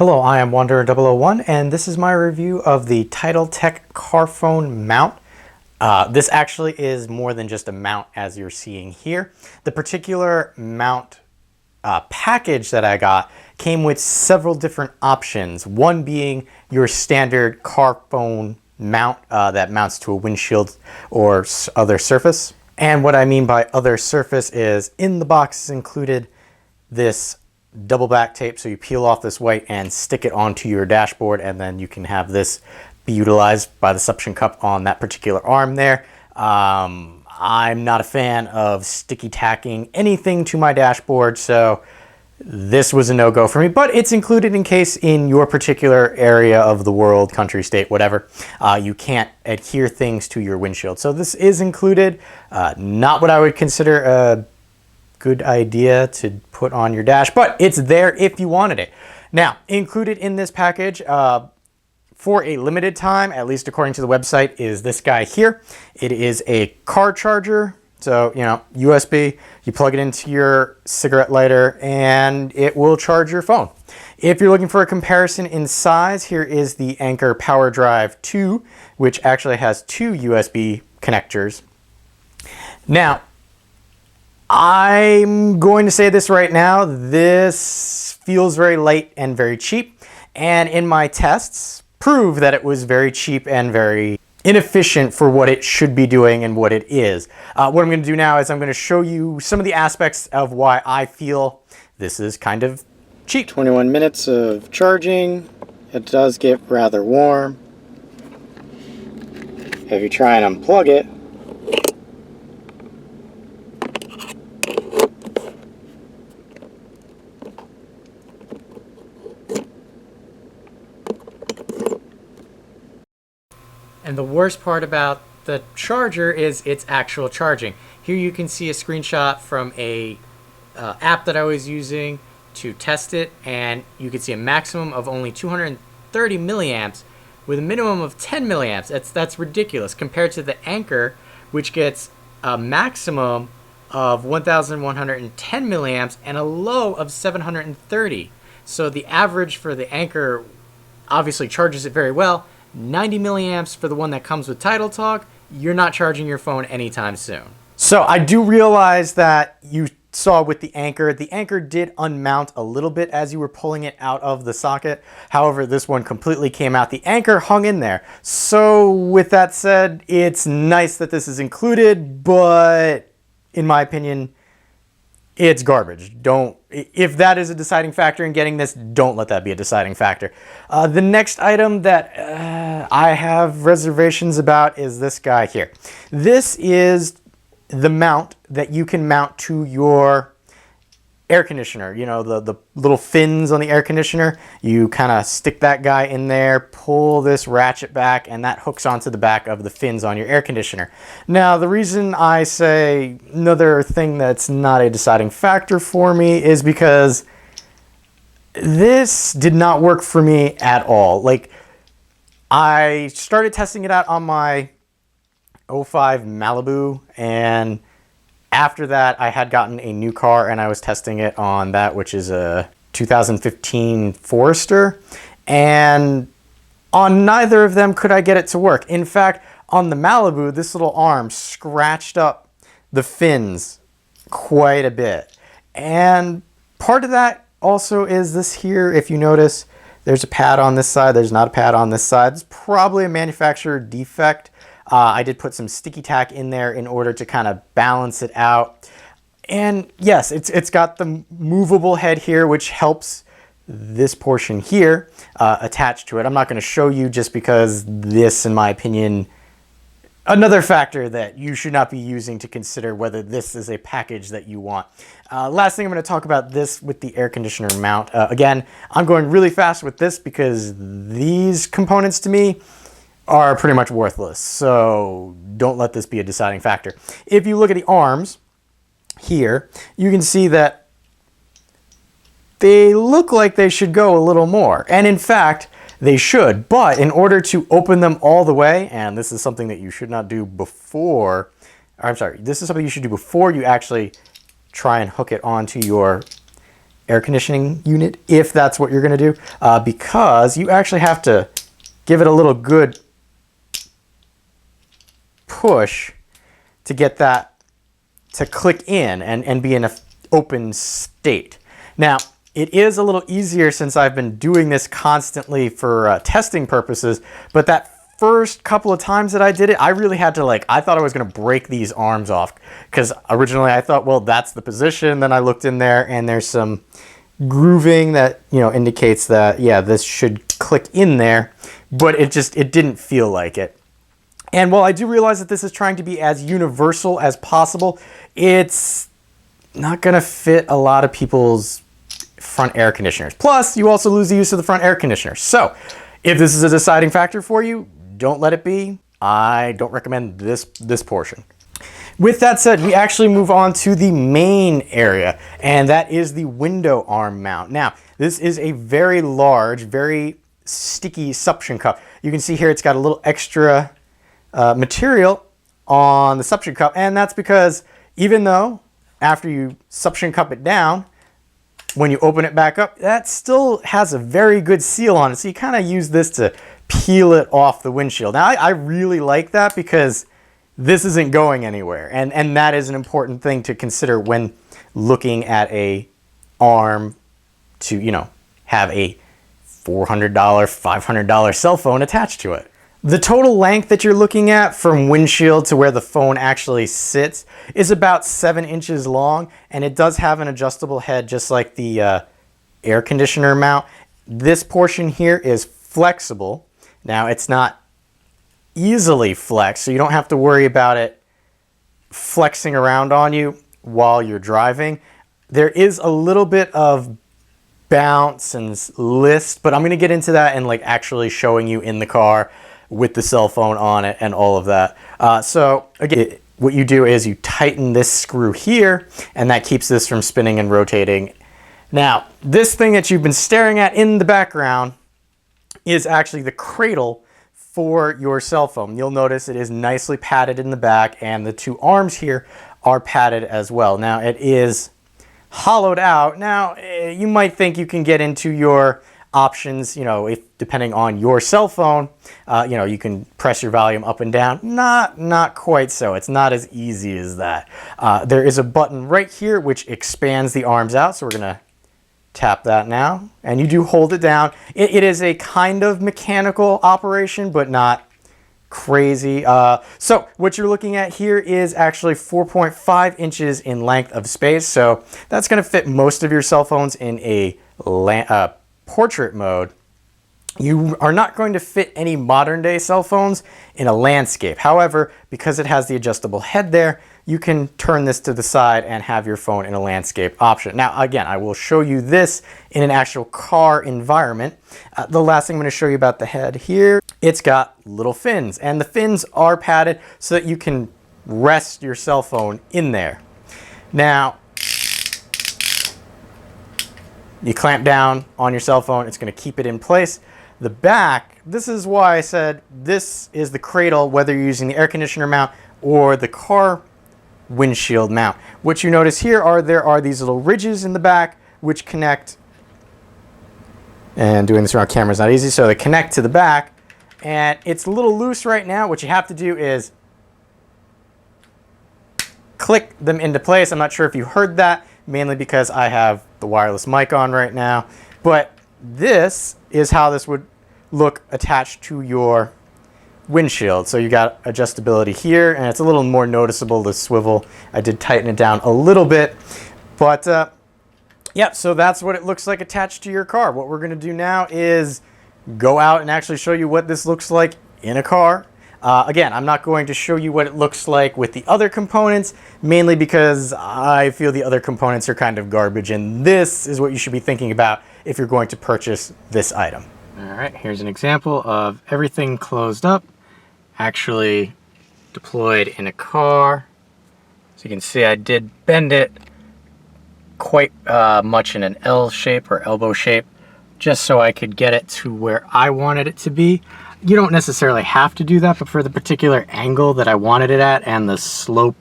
Hello, I am Wanderer001 and this is my review of the Tidal Tek car phone mount. This actually is more than just a mount as you're seeing here. The particular mount package that I got came with several different options. One being your standard car phone mount that mounts to a windshield or other surface. And what I mean by other surface is in the box is included this double back tape, so you peel off this white and stick it onto your dashboard, and then you can have this be utilized by the suction cup on that particular arm there. I'm not a fan of sticky tacking anything to my dashboard, so this was a no-go for me, but it's included in case in your particular area of the world, country, state, whatever, you can't adhere things to your windshield. So this is included. Not what I would consider a good idea to put on your dash, but it's there if you wanted it. Now, included in this package for a limited time, at least according to the website, is this guy here. It is a car charger. So, USB, you plug it into your cigarette lighter and it will charge your phone. If you're looking for a comparison in size, here is the Anker Power Drive 2, which actually has two USB connectors. Now, I'm going to say this right now, this feels very light and very cheap, and in my tests prove that it was very cheap and very inefficient for what it should be doing and what it is. What I'm going to do now is I'm going to show you some of the aspects of why I feel this is kind of cheap. 21 minutes of charging. It does get rather warm. If you try and unplug it, and the worst part about the charger is its actual charging. Here you can see a screenshot from a app that I was using to test it, and you can see a maximum of only 230 milliamps with a minimum of 10 milliamps. That's ridiculous compared to the Anker, which gets a maximum of 1,110 milliamps and a low of 730. So the average for the Anker obviously charges it very well. 90 milliamps for the one that comes with Tidal Tek. You're not charging your phone anytime soon. So I do realize that you saw with the Anker did unmount a little bit as you were pulling it out of the socket. However, this one completely came out. The Anker hung in there. So with that said, it's nice that this is included, but in my opinion, it's garbage. If that is a deciding factor in getting this, don't let that be a deciding factor. The next item that I have reservations about is this guy here. This is the mount that you can mount to your air conditioner. The little fins on the air conditioner. You kind of stick that guy in there, pull this ratchet back, and that hooks onto the back of the fins on your air conditioner. Now, the reason I say another thing that's not a deciding factor for me is because this did not work for me at all. Like, I started testing it out on my 05 Malibu, and after that, I had gotten a new car and I was testing it on that, which is a 2015 Forester. And on neither of them could I get it to work. In fact, on the Malibu, this little arm scratched up the fins quite a bit. And part of that also is this here. If you notice, there's a pad on this side. There's not a pad on this side. It's probably a manufacturer defect. I did put some sticky tack in there in order to kind of balance it out. And yes, it's got the movable head here, which helps this portion here attach to it. I'm not going to show you just because this, in my opinion, another factor that you should not be using to consider whether this is a package that you want. Last thing I'm going to talk about this with the air conditioner mount. Again, I'm going really fast with this because these components to me are pretty much worthless, so don't let this be a deciding factor. If you look at the arms here, you can see that they look like they should go a little more, and in fact they should, but in order to open them all the way, and this is something that you should not do before, this is something you should do before you actually try and hook it onto your air conditioning unit, if that's what you're going to do, because you actually have to give it a little good push to get that to click in and be in an open state. Now, it is a little easier since I've been doing this constantly for testing purposes, but that first couple of times that I did it, I really had to I thought I was going to break these arms off, because originally I thought, well, that's the position. Then I looked in there and there's some grooving that, indicates that, yeah, this should click in there, but it didn't feel like it. And while I do realize that this is trying to be as universal as possible, it's not going to fit a lot of people's front air conditioners. Plus, you also lose the use of the front air conditioner. So if this is a deciding factor for you, don't let it be. I don't recommend this portion. With that said, we actually move on to the main area, and that is the window arm mount. Now, this is a very large, very sticky suction cup. You can see here it's got a little extra material on the suction cup, and that's because even though after you suction cup it down, when you open it back up, that still has a very good seal on it. So you kind of use this to peel it off the windshield. Now, I really like that because this isn't going anywhere. And that is an important thing to consider when looking at a arm to, have a $400, $500 cell phone attached to it. The total length that you're looking at from windshield to where the phone actually sits is about 7 inches long, and it does have an adjustable head just like the air conditioner mount. This portion here is flexible. Now, it's not easily flexed, so you don't have to worry about it flexing around on you while you're driving. There is a little bit of bounce and list, but I'm going to get into that and actually showing you in the car with the cell phone on it and all of that. So again, what you do is you tighten this screw here, and that keeps this from spinning and rotating. Now, this thing that you've been staring at in the background is actually the cradle for your cell phone. You'll notice it is nicely padded in the back, and the two arms here are padded as well. Now, it is hollowed out. Now, you might think you can get into your options, if depending on your cell phone, you can press your volume up and down. Not quite so. It's not as easy as that. There is a button right here which expands the arms out, so we're going to tap that now, and you do hold it down. It is a kind of mechanical operation, but not crazy. So what you're looking at here is actually 4.5 inches in length of space, so that's going to fit most of your cell phones in a portrait mode. You are not going to fit any modern day cell phones in a landscape. However, because it has the adjustable head there, you can turn this to the side and have your phone in a landscape option. Now, again, I will show you this in an actual car environment. The last thing I'm going to show you about the head here, it's got little fins, and the fins are padded so that you can rest your cell phone in there. Now, you clamp down on your cell phone, it's going to keep it in place. The back, this is why I said this is the cradle, whether you're using the air conditioner mount or the car windshield mount. What you notice here there are these little ridges in the back which connect, and doing this around camera is not easy, so they connect to the back, and it's a little loose right now. What you have to do is click them into place. I'm not sure if you heard that, mainly because I have the wireless mic on right now, but this is how this would look attached to your windshield. So you got adjustability here, and it's a little more noticeable, the swivel. I did tighten it down a little bit, but yeah, so that's what it looks like attached to your car. What we're going to do now is go out and actually show you what this looks like in a car. Again, I'm not going to show you what it looks like with the other components, mainly because I feel the other components are kind of garbage, and this is what you should be thinking about if you're going to purchase this item. All right, here's an example of everything closed up, actually deployed in a car. So you can see I did bend it quite much in an L shape or elbow shape, just so I could get it to where I wanted it to be. You don't necessarily have to do that, but for the particular angle that I wanted it at and the slope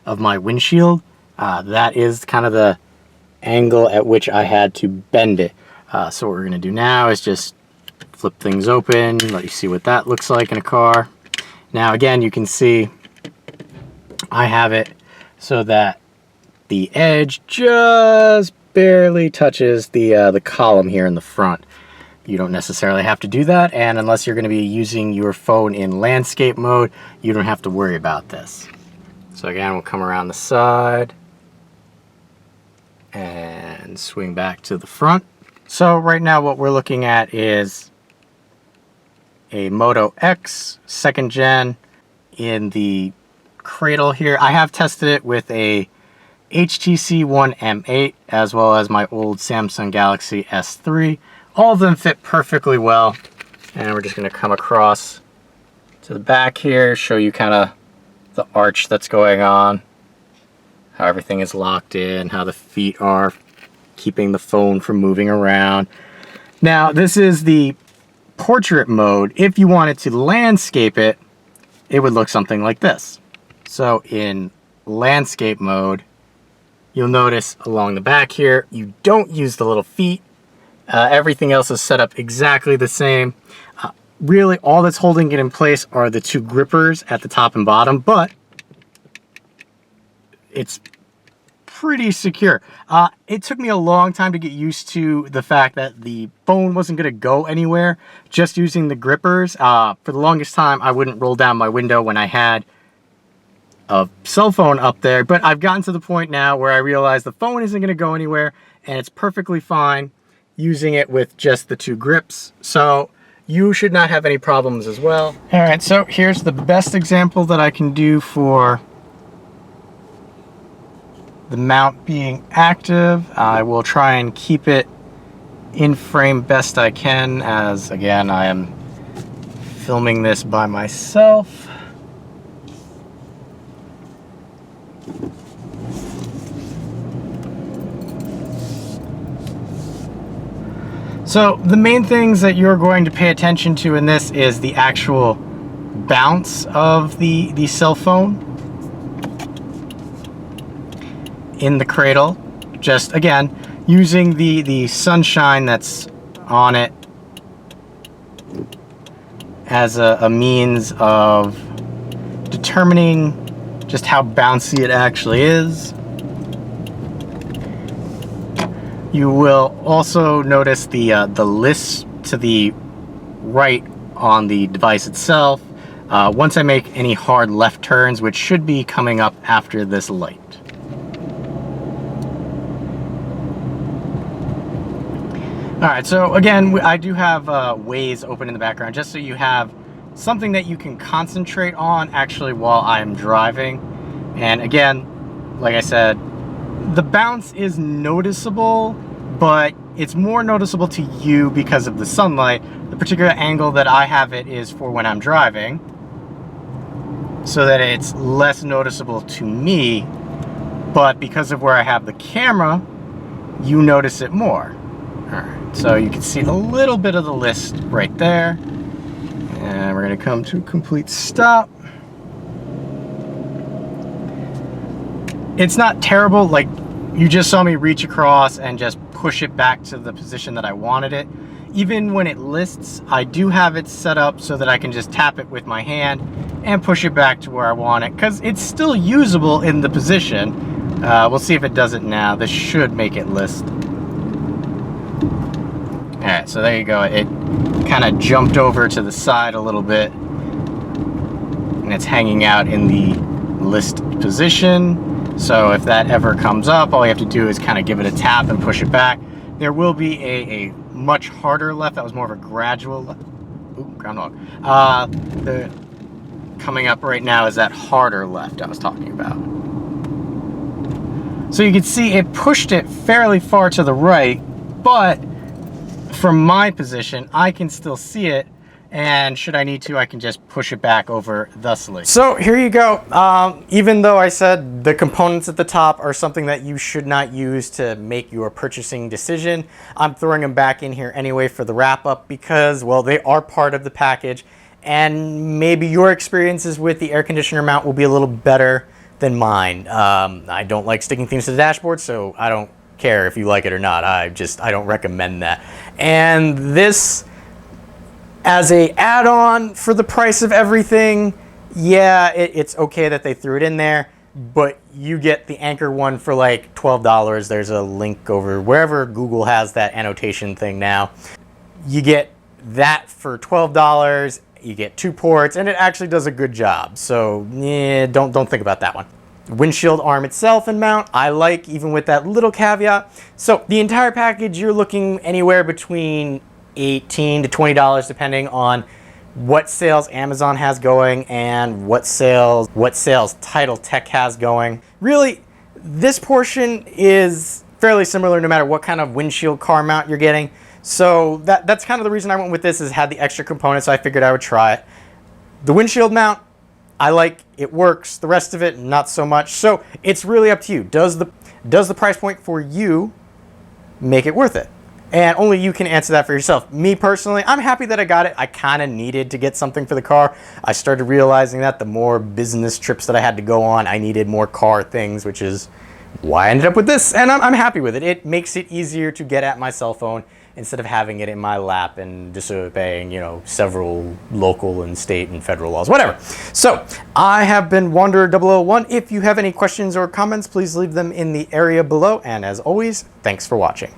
of my windshield, that is kind of the angle at which I had to bend it. So what we're going to do now is just flip things open, let you see what that looks like in a car. Now again, you can see I have it so that the edge just barely touches the column here in the front. You don't necessarily have to do that, and unless you're going to be using your phone in landscape mode, you don't have to worry about this. So again, we'll come around the side and swing back to the front. So right now what we're looking at is a Moto X 2nd gen in the cradle here. I have tested it with a HTC One M8 as well as my old Samsung Galaxy S3. All of them fit perfectly well. And we're just going to come across to the back here, show you kind of the arch that's going on, how everything is locked in, how the feet are keeping the phone from moving around. Now, this is the portrait mode. If you wanted to landscape it, it would look something like this. So in landscape mode, you'll notice along the back here, you don't use the little feet. Everything else is set up exactly the same. Really, all that's holding it in place are the two grippers at the top and bottom, but it's pretty secure. It took me a long time to get used to the fact that the phone wasn't going to go anywhere just using the grippers. For the longest time, I wouldn't roll down my window when I had a cell phone up there, but I've gotten to the point now where I realize the phone isn't going to go anywhere, and it's perfectly fine using it with just the two grips. So you should not have any problems as well. All right, so here's the best example that I can do for the mount being active. I will try and keep it in frame best I can, as again, I am filming this by myself. So the main things that you're going to pay attention to in this is the actual bounce of the cell phone in the cradle. Just again, using the sunshine that's on it as a means of determining just how bouncy it actually is. You will also notice the list to the right on the device itself once I make any hard left turns, which should be coming up after this light. Alright, so again, I do have Waze open in the background just so you have something that you can concentrate on actually while I'm driving. And again, like I said, the bounce is noticeable, but it's more noticeable to you because of the sunlight. The particular angle that I have it is for when I'm driving, so that it's less noticeable to me, but because of where I have the camera, you notice it more. Alright, so you can see a little bit of the list right there. And we're going to come to a complete stop. It's not terrible, like you just saw me reach across and just push it back to the position that I wanted it. Even when it lists, I do have it set up so that I can just tap it with my hand and push it back to where I want it, because it's still usable in the position. We'll see if it does it now. This should make it list. Alright, so there you go. It kind of jumped over to the side a little bit, and it's hanging out in the list position. So if that ever comes up, all you have to do is kind of give it a tap and push it back. There will be a much harder left. That was more of a gradual left. Ooh, groundhog. The coming up right now is that harder left I was talking about. So you can see it pushed it fairly far to the right, but from my position, I can still see it, and should I need to, I can just push it back over thusly. So here you go. Even though I said the components at the top are something that you should not use to make your purchasing decision, I'm throwing them back in here anyway for the wrap up because, well, they are part of the package, and maybe your experiences with the air conditioner mount will be a little better than mine. I don't like sticking things to the dashboard, so I don't care if you like it or not. I don't recommend that. And this, as a add-on for the price of everything, yeah, it's okay that they threw it in there, but you get the Anchor one for like $12. There's a link over wherever Google has that annotation thing now. You get that for $12. You get 2 ports, and it actually does a good job. So yeah, don't think about that one. Windshield arm itself and mount, I like, even with that little caveat. So the entire package, you're looking anywhere between $18 to $20, depending on what sales Amazon has going and what sales Tidal Tek has going. Really, this portion is fairly similar no matter what kind of windshield car mount you're getting. So that's kind of the reason I went with this, is had the extra components, so I figured I would try it. The windshield mount, I like, it works. The rest of it, not so much. So it's really up to you. Does the price point for you make it worth it? And only you can answer that for yourself. Me personally, I'm happy that I got it. I kind of needed to get something for the car. I started realizing that the more business trips that I had to go on, I needed more car things, which is why I ended up with this. And I'm happy with it. It makes it easier to get at my cell phone instead of having it in my lap and disobeying, several local and state and federal laws, whatever. So I have been Wanderer001. If you have any questions or comments, please leave them in the area below. And as always, thanks for watching.